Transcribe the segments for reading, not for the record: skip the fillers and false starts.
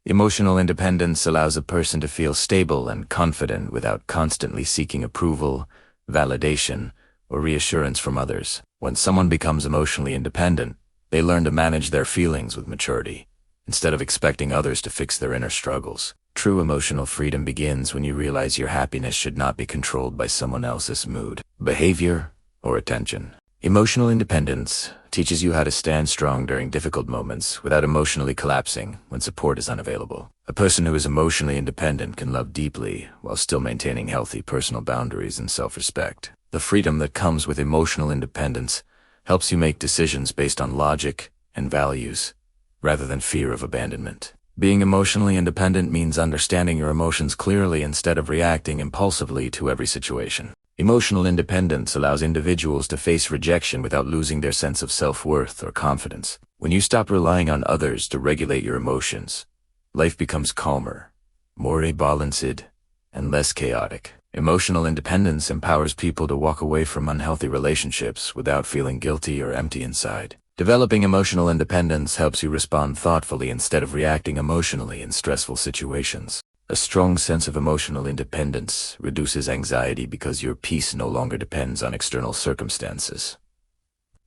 Emotional independence allows a person to feel stable and confident without constantly seeking approval, validation, or reassurance from others. When someone becomes emotionally independent, they learn to manage their feelings with maturity, instead of expecting others to fix their inner struggles. True emotional freedom begins when you realize your happiness should not be controlled by someone else's mood, behavior, or attention. Emotional independence teaches you how to stand strong during difficult moments without emotionally collapsing when support is unavailable. A person who is emotionally independent can love deeply while still maintaining healthy personal boundaries and self-respect. The freedom that comes with emotional independence helps you make decisions based on logic and values, rather than fear of abandonment. Being emotionally independent means understanding your emotions clearly instead of reacting impulsively to every situation. Emotional independence allows individuals to face rejection without losing their sense of self-worth or confidence. When you stop relying on others to regulate your emotions, life becomes calmer, more balanced, and less chaotic. Emotional independence empowers people to walk away from unhealthy relationships without feeling guilty or empty inside. Developing emotional independence helps you respond thoughtfully instead of reacting emotionally in stressful situations. A strong sense of emotional independence reduces anxiety because your peace no longer depends on external circumstances.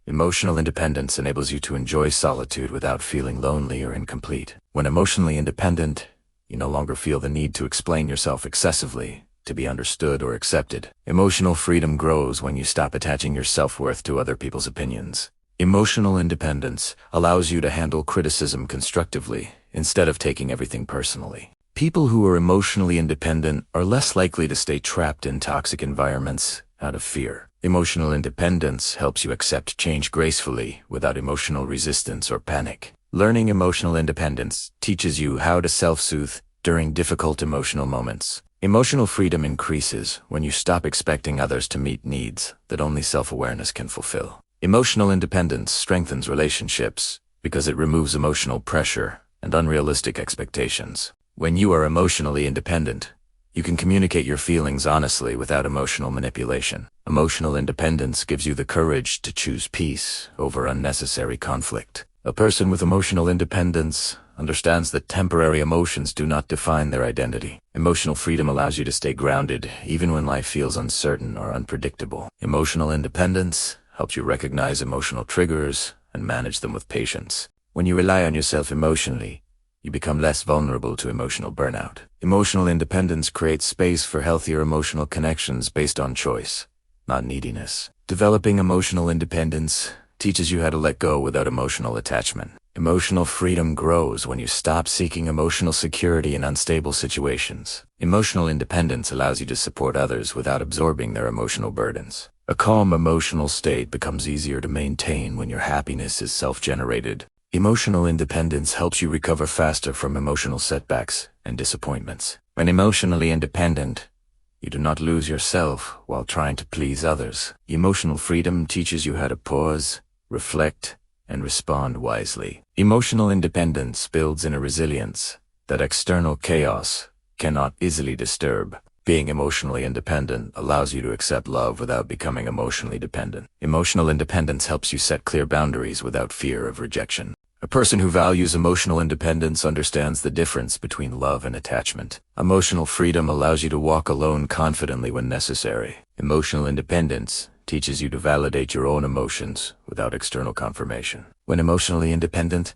Emotional independence enables you to enjoy solitude without feeling lonely or incomplete. When emotionally independent, you no longer feel the need to explain yourself excessively to be understood or accepted. Emotional freedom grows when you stop attaching your self-worth to other people's opinions. Emotional independence allows you to handle criticism constructively instead of taking everything personally. People who are emotionally independent are less likely to stay trapped in toxic environments out of fear. Emotional independence helps you accept change gracefully without emotional resistance or panic. Learning emotional independence teaches you how to self-soothe during difficult emotional moments. Emotional freedom increases when you stop expecting others to meet needs that only self-awareness can fulfill. Emotional independence strengthens relationships because it removes emotional pressure and unrealistic expectations. When you are emotionally independent, you can communicate your feelings honestly without emotional manipulation. Emotional independence gives you the courage to choose peace over unnecessary conflict. A person with emotional independence understands that temporary emotions do not define their identity. Emotional freedom allows you to stay grounded even when life feels uncertain or unpredictable. Emotional independence helps you recognize emotional triggers and manage them with patience. When you rely on yourself emotionally, you become less vulnerable to emotional burnout. Emotional independence creates space for healthier emotional connections based on choice, not neediness. Developing emotional independence teaches you how to let go without emotional attachment. Emotional freedom grows when you stop seeking emotional security in unstable situations. Emotional independence allows you to support others without absorbing their emotional burdens. A calm emotional state becomes easier to maintain when your happiness is self-generated. Emotional independence helps you recover faster from emotional setbacks and disappointments. When emotionally independent, you do not lose yourself while trying to please others. Emotional freedom teaches you how to pause, reflect, and respond wisely. Emotional independence builds in a resilience that external chaos cannot easily disturb. Being emotionally independent allows you to accept love without becoming emotionally dependent. Emotional independence helps you set clear boundaries without fear of rejection. A person who values emotional independence understands the difference between love and attachment. Emotional freedom allows you to walk alone confidently when necessary. Emotional independence teaches you to validate your own emotions without external confirmation. When emotionally independent,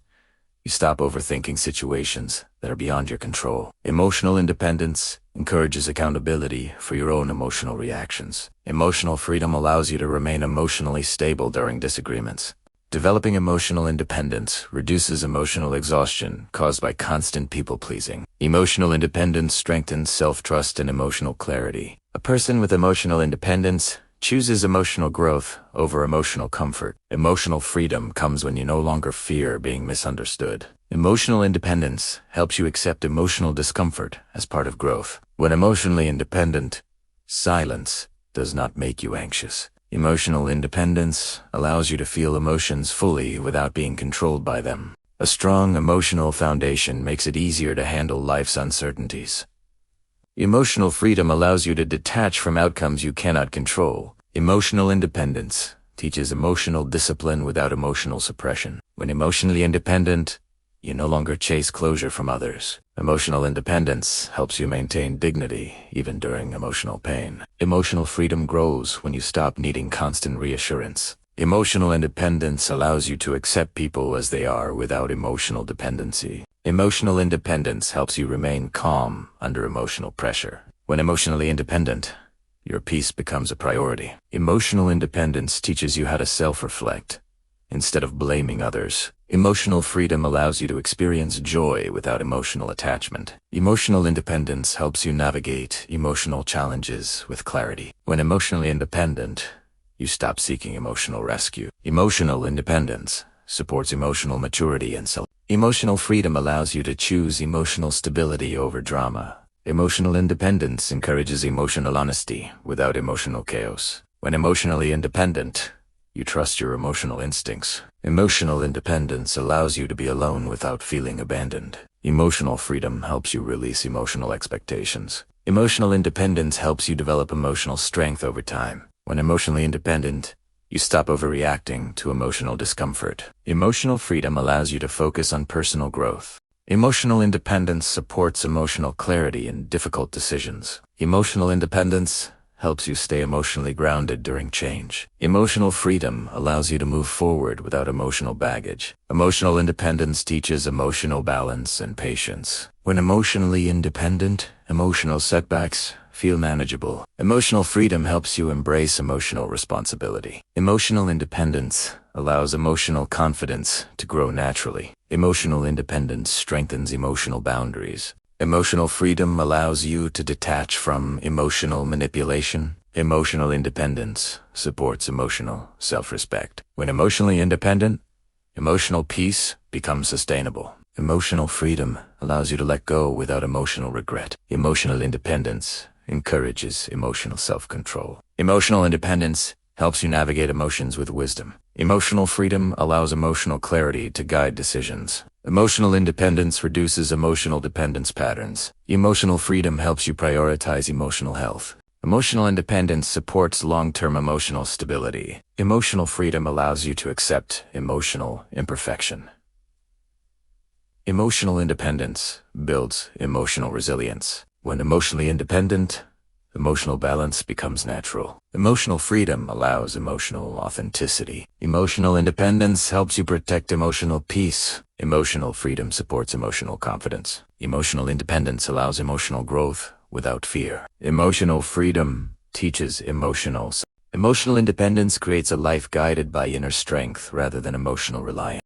you stop overthinking situations that are beyond your control. Emotional independence encourages accountability for your own emotional reactions. Emotional freedom allows you to remain emotionally stable during disagreements. Developing emotional independence reduces emotional exhaustion caused by constant people-pleasing. Emotional independence strengthens self-trust and emotional clarity. A person with emotional independence chooses emotional growth over emotional comfort. Emotional freedom comes when you no longer fear being misunderstood. Emotional independence helps you accept emotional discomfort as part of growth. When emotionally independent, silence does not make you anxious. Emotional independence allows you to feel emotions fully without being controlled by them. A strong emotional foundation makes it easier to handle life's uncertainties. Emotional freedom allows you to detach from outcomes you cannot control. Emotional independence teaches emotional discipline without emotional suppression. When emotionally independent, You no longer chase closure from others. Emotional independence helps you maintain dignity, even during emotional pain. Emotional freedom grows when you stop needing constant reassurance. Emotional independence allows you to accept people as they are without emotional dependency. Emotional independence helps you remain calm under emotional pressure. When emotionally independent, your peace becomes a priority. Emotional independence teaches you how to self-reflect instead of blaming others. Emotional freedom allows you to experience joy without emotional attachment. Emotional independence helps you navigate emotional challenges with clarity. When emotionally independent, you stop seeking emotional rescue. Emotional independence supports emotional maturity and self. Emotional freedom allows you to choose emotional stability over drama. Emotional independence encourages emotional honesty without emotional chaos. When emotionally independent, you trust your emotional instincts. Emotional independence allows you to be alone without feeling abandoned. Emotional freedom helps you release emotional expectations. Emotional independence helps you develop emotional strength over time. When emotionally independent, you stop overreacting to emotional discomfort. Emotional freedom allows you to focus on personal growth. Emotional independence supports emotional clarity in difficult decisions. Emotional independence helps you stay emotionally grounded during change. Emotional freedom allows you to move forward without emotional baggage. Emotional independence teaches emotional balance and patience. When emotionally independent, emotional setbacks feel manageable. Emotional freedom helps you embrace emotional responsibility. Emotional independence allows emotional confidence to grow naturally. Emotional independence strengthens emotional boundaries. Emotional freedom allows you to detach from emotional manipulation. Emotional independence supports emotional self-respect. When emotionally independent, emotional peace becomes sustainable. Emotional freedom allows you to let go without emotional regret. Emotional independence encourages emotional self-control. Emotional independence helps you navigate emotions with wisdom. Emotional freedom allows emotional clarity to guide decisions. Emotional independence reduces emotional dependence patterns. Emotional freedom helps you prioritize emotional health. Emotional independence supports long-term emotional stability. Emotional freedom allows you to accept emotional imperfection. Emotional independence builds emotional resilience. When emotionally independent, emotional balance becomes natural. Emotional freedom allows emotional authenticity. Emotional independence helps you protect emotional peace. Emotional freedom supports emotional confidence. Emotional independence allows emotional growth without fear. Emotional freedom teaches emotional independence creates a life guided by inner strength rather than emotional reliance.